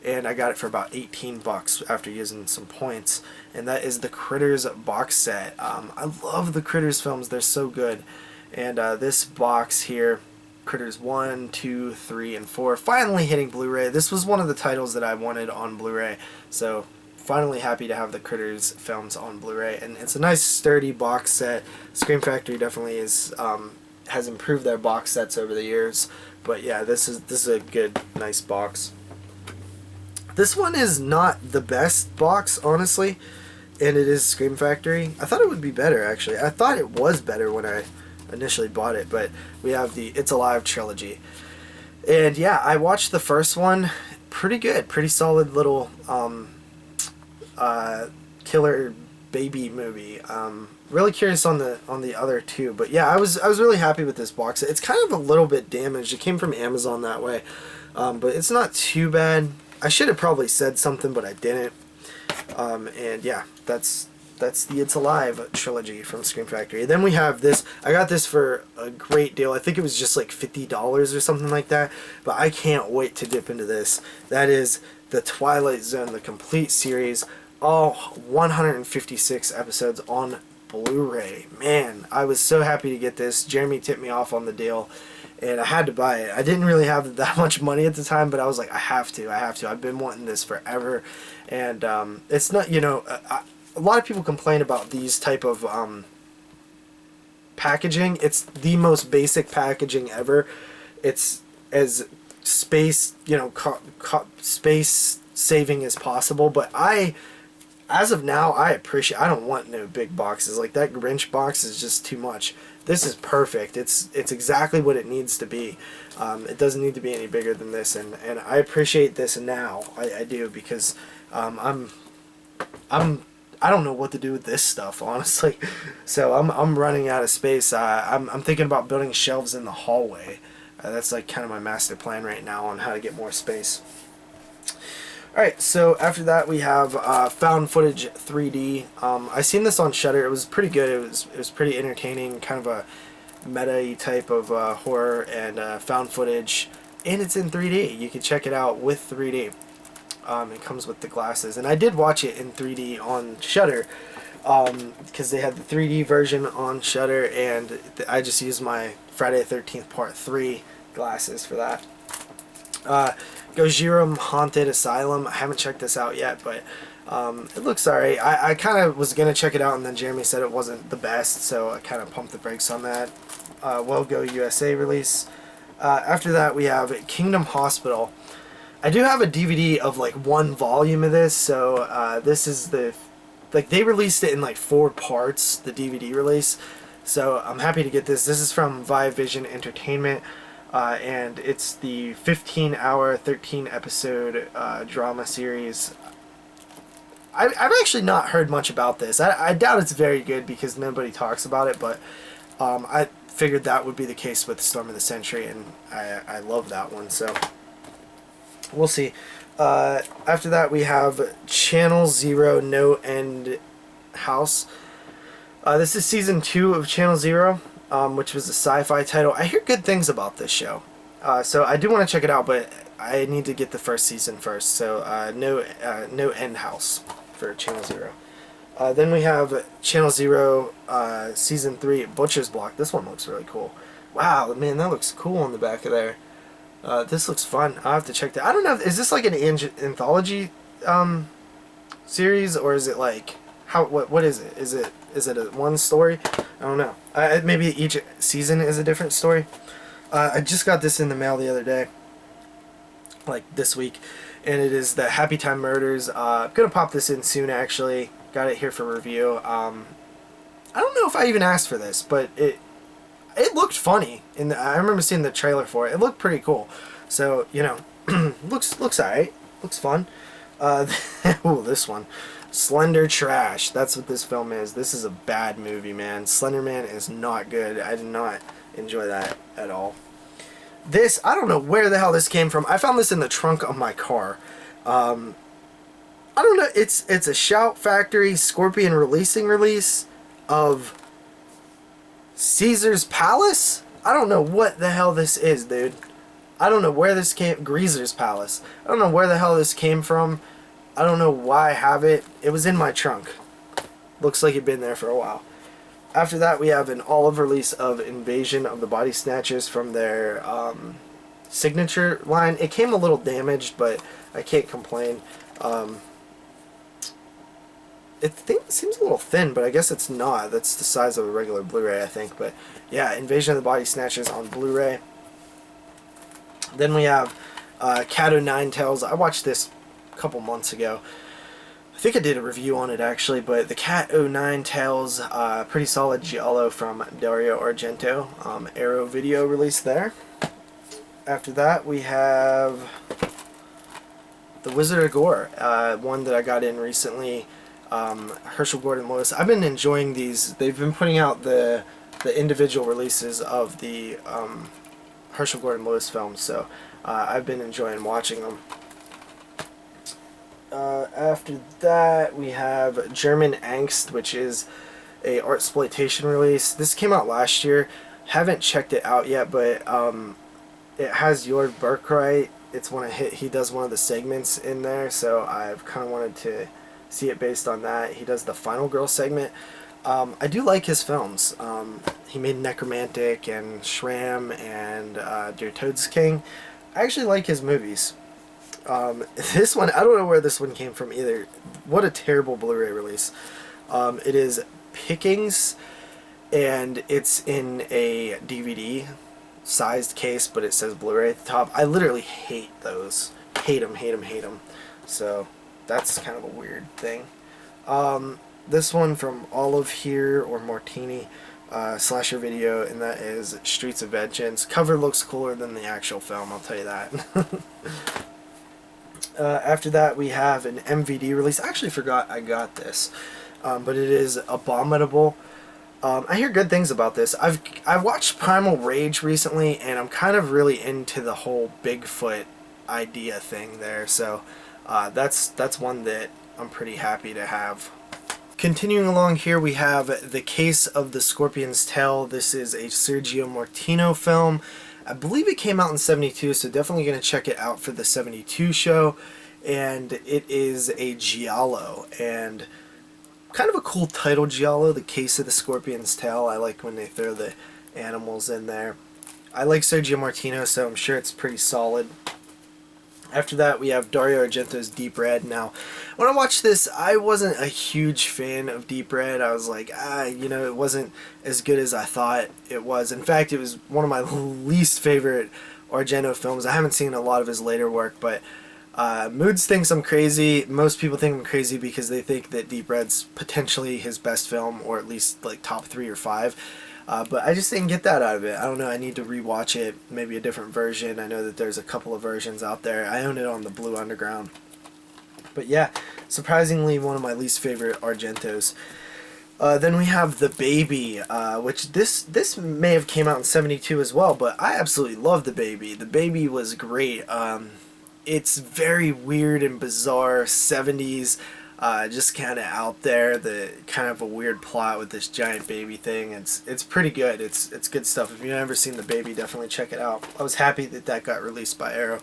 and I got it for about $18 after using some points. And that is the Critters box set. I love the Critters films. They're so good. And this box here, Critters 1, 2, 3, and 4, finally hitting Blu-ray. This was one of the titles that I wanted on Blu-ray, so finally happy to have the Critters films on Blu-ray. And it's a nice sturdy box set. Scream Factory definitely is has improved their box sets over the years, but yeah, this is a good, nice box. This one is not the best box, honestly, and it is Scream Factory. I thought it would be better, actually. I thought it was better when I initially bought it, but we have the It's Alive trilogy. And yeah, I watched the first one. Pretty good, pretty solid little killer baby movie. Really curious on the other two, but yeah, I was really happy with this box. It's kind of a little bit damaged. It came from Amazon that way, but it's not too bad. I should have probably said something, but I didn't. And yeah, that's the It's Alive trilogy from Scream Factory. Then we have this. I got this for a great deal. I think it was just like $50 or something like that. But I can't wait to dip into this. That is the Twilight Zone, the complete series. All 156 episodes on Blu-ray. Man, I was so happy to get this. Jeremy tipped me off on the deal, and I had to buy it. I didn't really have that much money at the time, but I was like, I have to. I've been wanting this forever. And it's not, you know, a lot of people complain about these type of packaging. It's the most basic packaging ever. It's as space, you know, space saving as possible. But as of now, I don't want no big boxes. Like that Grinch box is just too much. This is perfect. It's exactly what it needs to be. It doesn't need to be any bigger than this, and I appreciate this now. I do, because I don't know what to do with this stuff, honestly. So I'm running out of space. I'm thinking about building shelves in the hallway. That's like kind of my master plan right now on how to get more space. Alright, so after that we have Found Footage 3D. I seen this on Shudder. It was pretty good. It was pretty entertaining, kind of a meta-y type of horror and found footage, and it's in 3D. You can check it out with 3D. It comes with the glasses, and I did watch it in 3D on Shudder, because they had the 3D version on Shudder, and I just used my Friday the 13th Part 3 glasses for that. Gojira Haunted Asylum. I haven't checked this out yet, but it looks alright. I kind of was going to check it out, and then Jeremy said it wasn't the best, so I kind of pumped the brakes on that. Well Go USA release. After that, we have Kingdom Hospital. I do have a DVD of like one volume of this, so this is the... Like, they released it in like 4 parts, the DVD release, so I'm happy to get this. This is from Vision Entertainment. And it's the 15-hour, 13-episode drama series. I've actually not heard much about this. I doubt it's very good because nobody talks about it, but I figured that would be the case with Storm of the Century, and I love that one, so we'll see. After that, we have Channel Zero No End House. This is season 2 of Channel Zero. Which was a sci-fi title. I hear good things about this show, so I do want to check it out, but I need to get the first season first. So no End House for Channel Zero. Then we have Channel Zero season 3 Butcher's Block. This one looks really cool. Wow, man, that looks cool on the back of there. This looks fun. I'll have to check that. I don't know. Is this like an anthology series, or is it like what is it? Is it a one story? I don't know. Maybe each season is a different story. I just got this in the mail the other day, like this week, and it is the Happy Time Murders. I'm gonna pop this in soon. Actually, got it here for review. I don't know if I even asked for this, but it looked funny. I remember seeing the trailer for it. It looked pretty cool. So you know, looks alright. Looks fun. Ooh, this one. Slender Trash. That's what this film is. This is a bad movie, man. Slender Man is not good. I did not enjoy that at all. This, I don't know where the hell this came from. I found this in the trunk of my car. I don't know. It's a Shout Factory Scorpion release of Caesar's Palace? I don't know what the hell this is, dude. I don't know where this came... Greaser's Palace. I don't know where the hell this came from. I don't know why I have it. It was in my trunk. Looks like it'd been there for a while. After that, we have an olive release of Invasion of the Body Snatchers from their signature line. It came a little damaged, but I can't complain. It seems a little thin, but I guess it's not. That's the size of a regular Blu-ray, I think. But yeah, Invasion of the Body Snatchers on Blu-ray. Then we have Cat O' Nine Tails. I watched this a couple months ago. I think I did a review on it actually, but the Cat O' Nine Tails, pretty solid giallo from Dario Argento. Arrow Video release there. After that, we have The Wizard of Gore, one that I got in recently. Herschel Gordon Lewis. I've been enjoying these. They've been putting out the individual releases of the Herschel Gordon Lewis films, so I've been enjoying watching them. After that, we have German Angst, which is a artsploitation release. This came out last year. Haven't checked it out yet, but it has Your Birthright. It's he does one of the segments in there, so I've kind of wanted to see it based on that. He does the Final Girl segment. I do like his films. He made Necromantic and Shram and Der Toad's King. I actually like his movies. This one, I don't know where this one came from either. What a terrible Blu-ray release. It is Pickings, and it's in a DVD sized case, but it says Blu-ray at the top. I literally hate those. Hate them. So that's kind of a weird thing. This one from Olive Here or Martini slasher video, and that is Streets of Vengeance. Cover looks cooler than the actual film, I'll tell you that. After that, we have an MVD release. I actually forgot I got this, but it is Abominable. I hear good things about this. I've watched Primal Rage recently, and I'm kind of really into the whole Bigfoot idea thing there. So that's one that I'm pretty happy to have. Continuing along here, we have The Case of the Scorpion's Tail. This is a Sergio Martino film. I believe it came out in 72, so definitely going to check it out for the 72 show. And it is a giallo, and kind of a cool title, giallo, The Case of the Scorpion's Tail. I like when they throw the animals in there. I like Sergio Martino, so I'm sure it's pretty solid. After that, we have Dario Argento's Deep Red. Now, when I watched this, I wasn't a huge fan of Deep Red. I was like, you know, it wasn't as good as I thought it was. In fact, it was one of my least favorite Argento films. I haven't seen a lot of his later work, but Moods thinks I'm crazy. Most people think I'm crazy because they think that Deep Red's potentially his best film, or at least like top 3 or 5. But I just didn't get that out of it. I don't know, I need to rewatch it, maybe a different version. I know that there's a couple of versions out there. I own it on the Blue Underground. But yeah, surprisingly one of my least favorite Argentos. Then we have The Baby, which this may have came out in 72 as well, but I absolutely love The Baby. The Baby was great. It's very weird and bizarre 70s. Just kind of out there, the kind of a weird plot with this giant baby thing. It's pretty good. It's good stuff. If you've never seen The Baby, definitely check it out. I was happy that that got released by Arrow.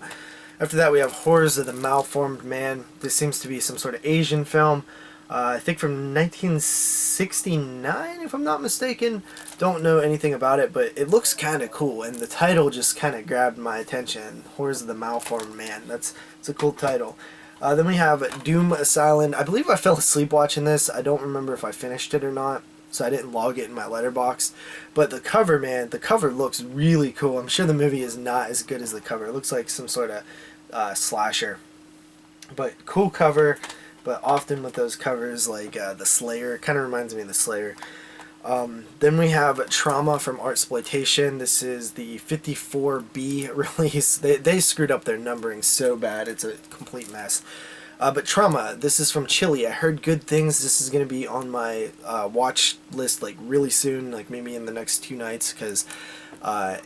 After that, we have Horrors of the Malformed Man. This seems to be some sort of Asian film. I think from 1969, if I'm not mistaken. Don't know anything about it, but it looks kind of cool, and the title just kind of grabbed my attention. Horrors of the Malformed Man. It's a cool title. Then we have Doom Asylum. I believe I fell asleep watching this. I don't remember if I finished it or not, so I didn't log it in my letterbox. But the cover, man, the cover looks really cool. I'm sure the movie is not as good as the cover. It looks like some sort of slasher. But cool cover, but often with those covers, like The Slayer, it kind of reminds me of The Slayer. Then we have Trauma from Artsploitation. This is the 54B release. They screwed up their numbering so bad. It's a complete mess. But Trauma, this is from Chile. I heard good things. This is going to be on my watch list like really soon, like maybe in the next 2 nights, because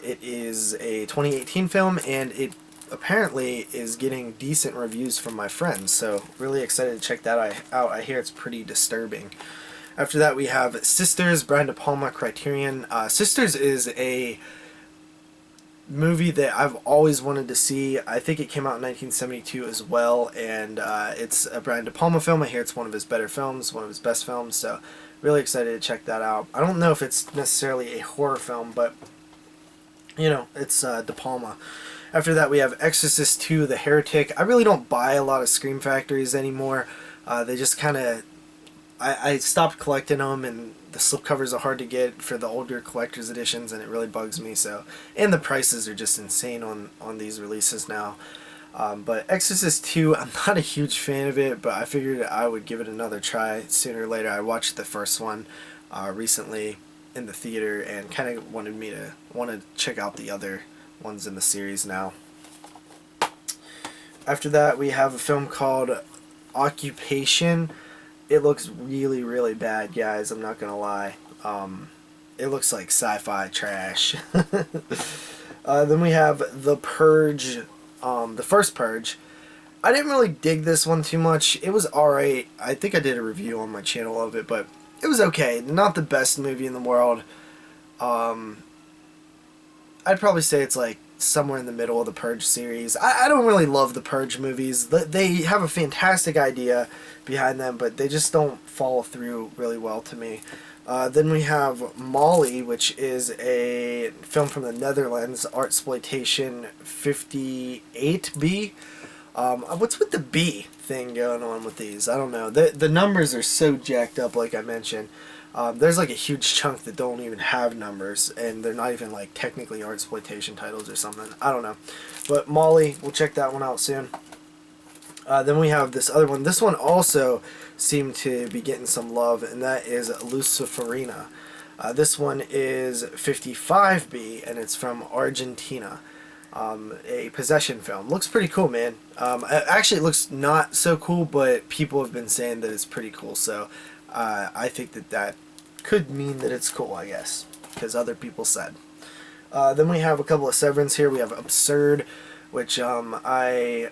it is a 2018 film, and it apparently is getting decent reviews from my friends. So really excited to check that out. I hear it's pretty disturbing. After that, we have Sisters, Brian De Palma, Criterion. Sisters is a movie that I've always wanted to see. I think it came out in 1972 as well, and it's a Brian De Palma film. I hear it's one of his better films, one of his best films, so really excited to check that out. I don't know if it's necessarily a horror film, but, you know, it's De Palma. After that, we have Exorcist II, The Heretic. I really don't buy a lot of Scream Factories anymore. They just kind of... I stopped collecting them, and the slipcovers are hard to get for the older collector's editions, and it really bugs me. So, and the prices are just insane on these releases now. But Exorcist II, I'm not a huge fan of it, but I figured I would give it another try sooner or later. I watched the first one recently in the theater, and kind of wanted to check out the other ones in the series now. After that, we have a film called Occupation. It looks really, really bad, guys. I'm not gonna lie. It looks like sci-fi trash. Then we have The Purge, the first Purge. I didn't really dig this one too much. It was alright. I think I did a review on my channel of it, but it was okay. Not the best movie in the world. I'd probably say it's like somewhere in the middle of the Purge series. I don't really love the Purge movies. They have a fantastic idea behind them, but they just don't follow through really well to me. Then we have Molly, which is a film from the Netherlands, Artsploitation 58B. What's with the B thing going on with these? I don't know. The numbers are so jacked up, like I mentioned. There's like a huge chunk that don't even have numbers, and they're not even like technically Artsploitation titles or something. I don't know. But Molly, we'll check that one out soon. Then we have this other one. This one also seemed to be getting some love, and that is Luciferina. This one is 55B, and it's from Argentina. A possession film. Looks pretty cool, man. Actually, it looks not so cool, but people have been saying that it's pretty cool, so I think that could mean that it's cool, I guess, because other people said. Then we have a couple of Severance here. We have Absurd, which I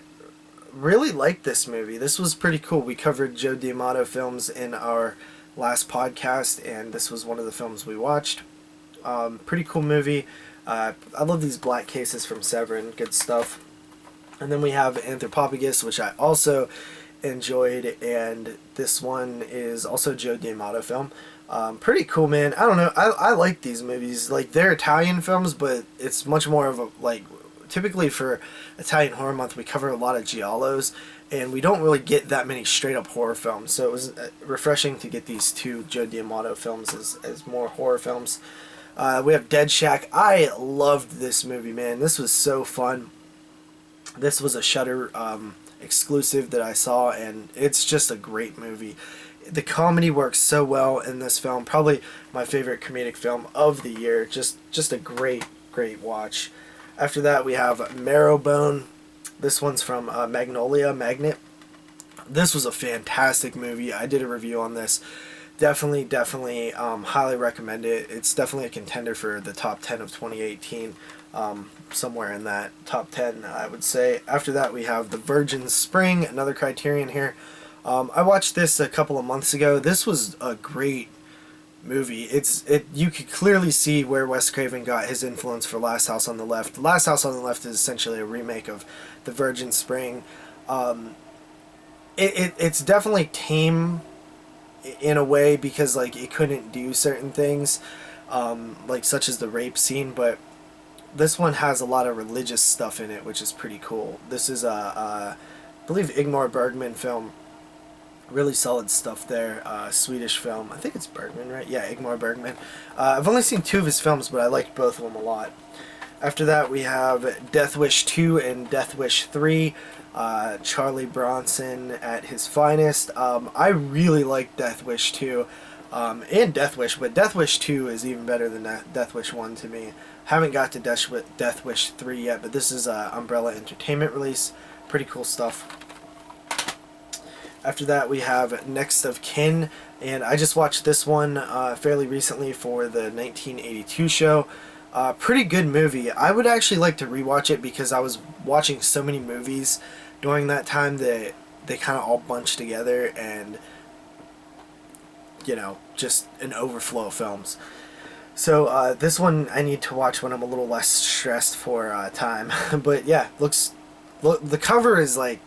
really liked this movie. This was pretty cool. We covered Joe D'Amato films in our last podcast, and this was one of the films we watched. Pretty cool movie. I love these black cases from Severin, good stuff. And then we have Anthropophagus, which I also enjoyed, and this one is also Joe D'Amato film. Pretty cool, man. I don't know, I like these movies. Like, they're Italian films, but it's much more of a, like, typically for Italian Horror Month we cover a lot of giallos, and we don't really get that many straight up horror films, so it was refreshing to get these two Joe D'Amato films as more horror films. We have Dead Shack. I loved this movie, man. This was so fun. This was a Shudder exclusive that I saw, and it's just a great movie. The comedy works so well in this film. Probably my favorite comedic film of the year. Just a great watch. After that, we have Marrowbone. This one's from Magnet. This was a fantastic movie. I did a review on this. Definitely highly recommend it. It's definitely a contender for the top 10 of 2018. Somewhere in that top 10, I would say. After that, we have The Virgin Spring, another Criterion here. I watched this a couple of months ago. This was a great movie. You could clearly see where Wes Craven got his influence for Last House on the Left. Last House on the Left is essentially a remake of The Virgin Spring. It's definitely tame in a way, because like it couldn't do certain things, like such as the rape scene, but this one has a lot of religious stuff in it, which is pretty cool. This is I believe Ingmar Bergman film. Really solid stuff there. Swedish film. I think it's Bergman, right? Yeah, Ingmar Bergman. I've only seen 2 of his films, but I liked both of them a lot. After that, we have Death Wish 2 and Death Wish 3. Charlie Bronson at his finest. I really like Death Wish 2 and Death Wish, but Death Wish 2 is even better than Death Wish 1 to me. Haven't got to Death Wish 3 yet, but this is a Umbrella Entertainment release. Pretty cool stuff. After that, we have Next of Kin, and I just watched this one fairly recently for the 1982 show. Pretty good movie. I would actually like to rewatch it, because I was watching so many movies during that time that they kind of all bunched together, and you know, just an overflow of films. So this one I need to watch when I'm a little less stressed for time. But yeah, the cover is like,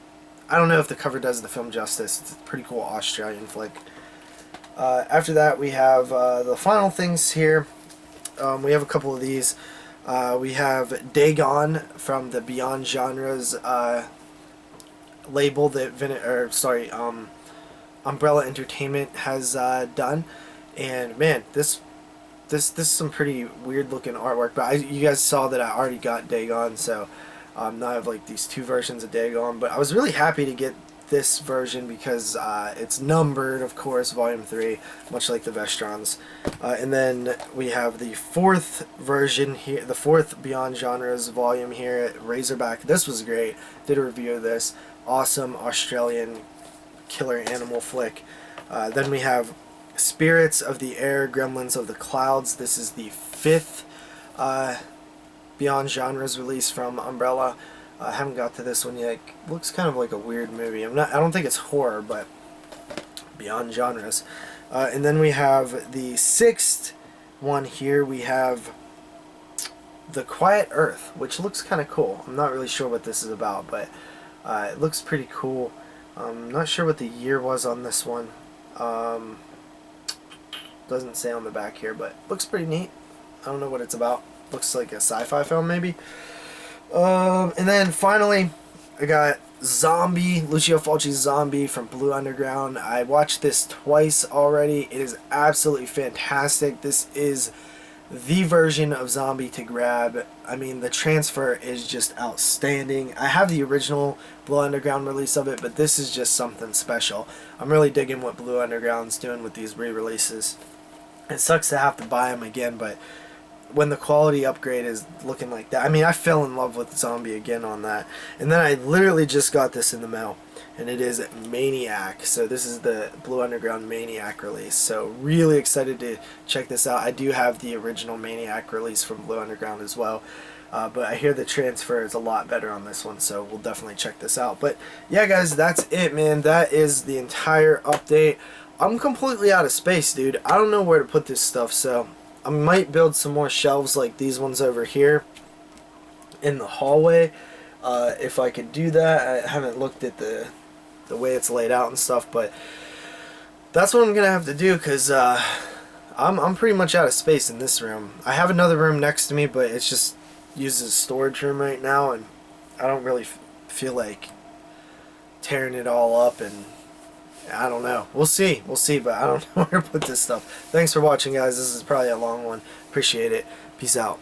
I don't know if the cover does the film justice. It's a pretty cool Australian flick. After that, we have the final things here. We have a couple of these. We have Dagon from the Beyond Genres label that Umbrella Entertainment has done, and man, this is some pretty weird looking artwork. But you guys saw that I already got Dagon, so now I have like these 2 versions of Dagon. But I was really happy to get this version because it's numbered, of course, volume 3, much like the Vestrons. And then we have the 4th version here, the 4th Beyond Genres volume here, Razorback. This was great. Did a review of this. Awesome Australian killer animal flick. Then we have Spirits of the Air, Gremlins of the Clouds. This is the 5th Beyond Genres release from Umbrella. I haven't got to this one yet. It looks kind of like a weird movie. I don't think it's horror, but Beyond Genres. And then we have the 6th one here. We have The Quiet Earth, which looks kind of cool. I'm not really sure what this is about, but it looks pretty cool. I'm not sure what the year was on this one. Doesn't say on the back here, but looks pretty neat. I don't know what it's about. Looks like a sci-fi film, maybe. And then finally, I got Zombie, Lucio Fulci's Zombie from Blue Underground. I watched this twice already. It is absolutely fantastic. This is the version of Zombie to grab. I mean, the transfer is just outstanding. I have the original Blue Underground release of it, but this is just something special. I'm really digging what Blue Underground's doing with these re-releases. It sucks to have to buy them again, but when the quality upgrade is looking like that, I mean, I fell in love with Zombie again on that. And then I literally just got this in the mail, and it is Maniac. So this is the Blue Underground Maniac release. So really excited to check this out. I do have the original Maniac release from Blue Underground as well. But I hear the transfer is a lot better on this one, so we'll definitely check this out. But yeah, guys, that's it, man. That is the entire update. I'm completely out of space, dude. I don't know where to put this stuff, so I might build some more shelves like these ones over here in the hallway. If I could do that. I haven't looked at the way it's laid out and stuff, but that's what I'm gonna have to do, because I'm pretty much out of space in this room. I have another room next to me, but it's just used as a storage room right now, and I don't really feel like tearing it all up, and I don't know. We'll see, but I don't know where to put this stuff. Thanks for watching, guys. This is probably a long one. Appreciate it. Peace out.